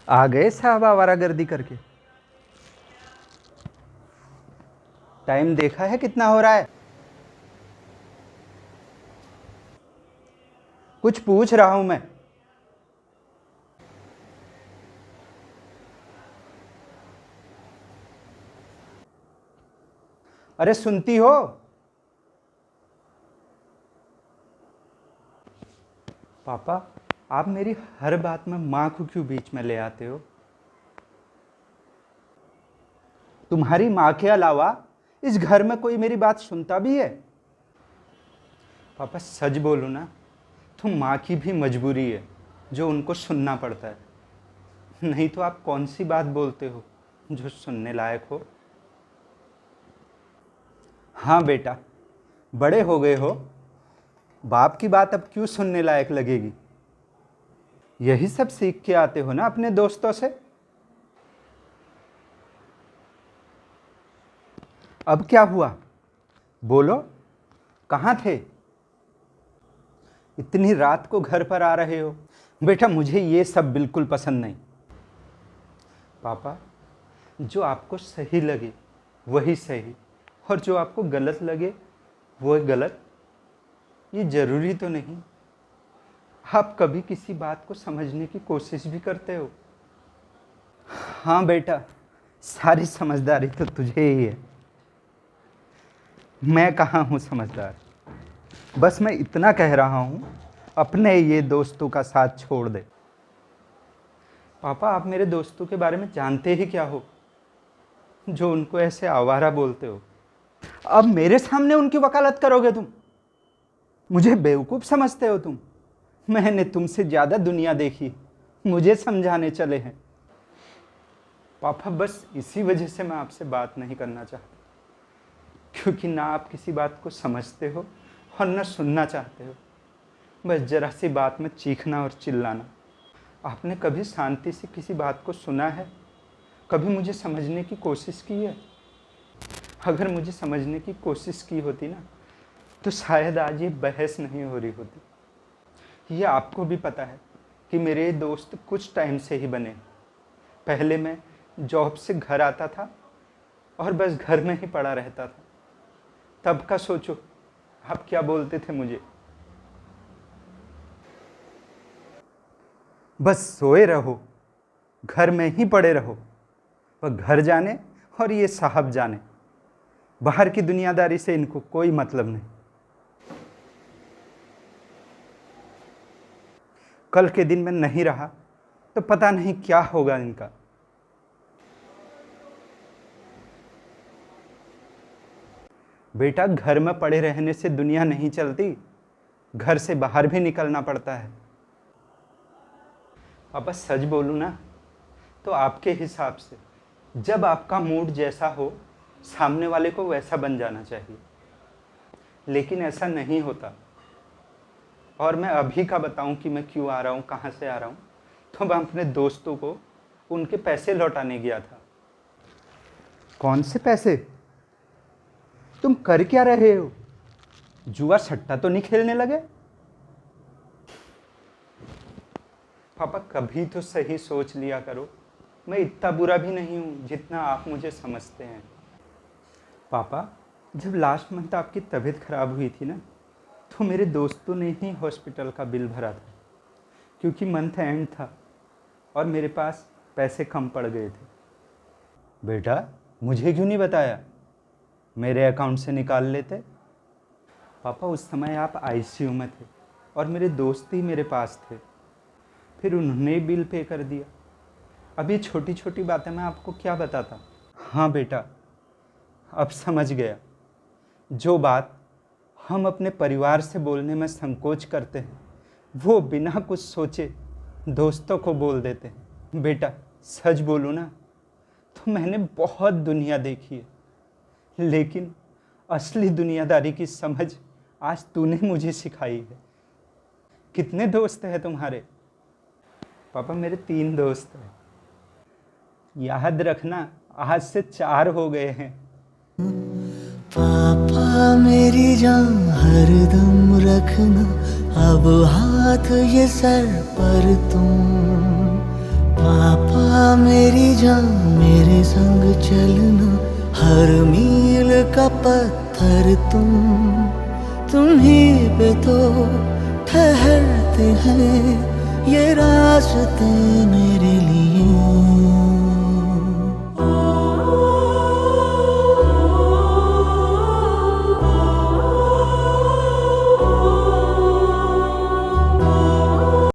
आ गए साहब आवारागर्दी करके। टाइम देखा है कितना हो रहा है? कुछ पूछ रहा हूं मैं। अरे सुनती हो? पापा, आप मेरी हर बात में माँ को क्यों बीच में ले आते हो? तुम्हारी माँ के अलावा इस घर में कोई मेरी बात सुनता भी है? पापा सच बोलो ना, तो माँ की भी मजबूरी है जो उनको सुनना पड़ता है। नहीं तो आप कौन सी बात बोलते हो जो सुनने लायक हो? हाँ बेटा, बड़े हो गए हो, बाप की बात अब क्यों सुनने लायक लगेगी? यही सब सीख के आते हो ना अपने दोस्तों से। अब क्या हुआ? बोलो, कहाँ थे? इतनी रात को घर पर आ रहे हो? बेटा मुझे ये सब बिल्कुल पसंद नहीं। पापा, जो आपको सही लगे वही सही, और जो आपको गलत लगे वो गलत। ये जरूरी तो नहीं। आप कभी किसी बात को समझने की कोशिश भी करते हो? हाँ बेटा, सारी समझदारी तो तुझे ही है। मैं कहाँ हूँ समझदार। बस मैं इतना कह रहा हूँ, अपने ये दोस्तों का साथ छोड़ दे। पापा, आप मेरे दोस्तों के बारे में जानते ही क्या हो जो उनको ऐसे आवारा बोलते हो? अब मेरे सामने उनकी वकालत करोगे तुम? मुझे बेवकूफ़ समझते हो तुम? मैंने तुमसे ज़्यादा दुनिया देखी, मुझे समझाने चले हैं। पापा बस इसी वजह से मैं आपसे बात नहीं करना चाहता, क्योंकि ना आप किसी बात को समझते हो और ना सुनना चाहते हो। बस जरा सी बात में चीखना और चिल्लाना। आपने कभी शांति से किसी बात को सुना है? कभी मुझे समझने की कोशिश की है? अगर मुझे समझने की कोशिश की होती ना, तो शायद आज ये बहस नहीं हो रही होती। ये आपको भी पता है कि मेरे दोस्त कुछ टाइम से ही बने। पहले मैं जॉब से घर आता था और बस घर में ही पड़ा रहता था। तब का सोचो आप क्या बोलते थे मुझे। बस सोए रहो, घर में ही पड़े रहो। वह घर जाने और ये साहब जाने, बाहर की दुनियादारी से इनको कोई मतलब नहीं। कल के दिन में नहीं रहा तो पता नहीं क्या होगा इनका। बेटा, घर में पड़े रहने से दुनिया नहीं चलती, घर से बाहर भी निकलना पड़ता है। पापा सच बोलूं ना, तो आपके हिसाब से जब आपका मूड जैसा हो, सामने वाले को वैसा बन जाना चाहिए, लेकिन ऐसा नहीं होता। और मैं अभी का बताऊं कि मैं क्यों आ रहा हूं, कहां से आ रहा हूं, तो मैं अपने दोस्तों को उनके पैसे लौटाने गया था। कौन से पैसे? तुम कर क्या रहे हो? जुआ सट्टा तो नहीं खेलने लगे? पापा कभी तो सही सोच लिया करो, मैं इतना बुरा भी नहीं हूं जितना आप मुझे समझते हैं। पापा, जब लास्ट मंथ आपकी तबीयत खराब हुई थी ना, तो मेरे दोस्तों ने ही हॉस्पिटल का बिल भरा था, क्योंकि मंथ एंड था और मेरे पास पैसे कम पड़ गए थे। बेटा, मुझे क्यों नहीं बताया? मेरे अकाउंट से निकाल लेते। पापा उस समय आप आईसीयू में थे और मेरे दोस्त ही मेरे पास थे, फिर उन्होंने बिल पे कर दिया। अब ये छोटी छोटी बातें मैं आपको क्या बताता। हाँ बेटा, अब समझ गया। जो बात हम अपने परिवार से बोलने में संकोच करते हैं, वो बिना कुछ सोचे दोस्तों को बोल देते हैं। बेटा सच बोलूँ ना, तो मैंने बहुत दुनिया देखी है, लेकिन असली दुनियादारी की समझ आज तूने मुझे सिखाई है। कितने दोस्त हैं तुम्हारे? पापा मेरे 3 दोस्त हैं। याद रखना, आज से 4 हो गए हैं। पापा मेरी जान हरदम रखना, अब हाथ ये सर पर तुम। पापा मेरी जान मेरे संग चलना, हर मील का पत्थर तुम ही पे तो ठहरते हैं ये रास्ते मेरे लिए।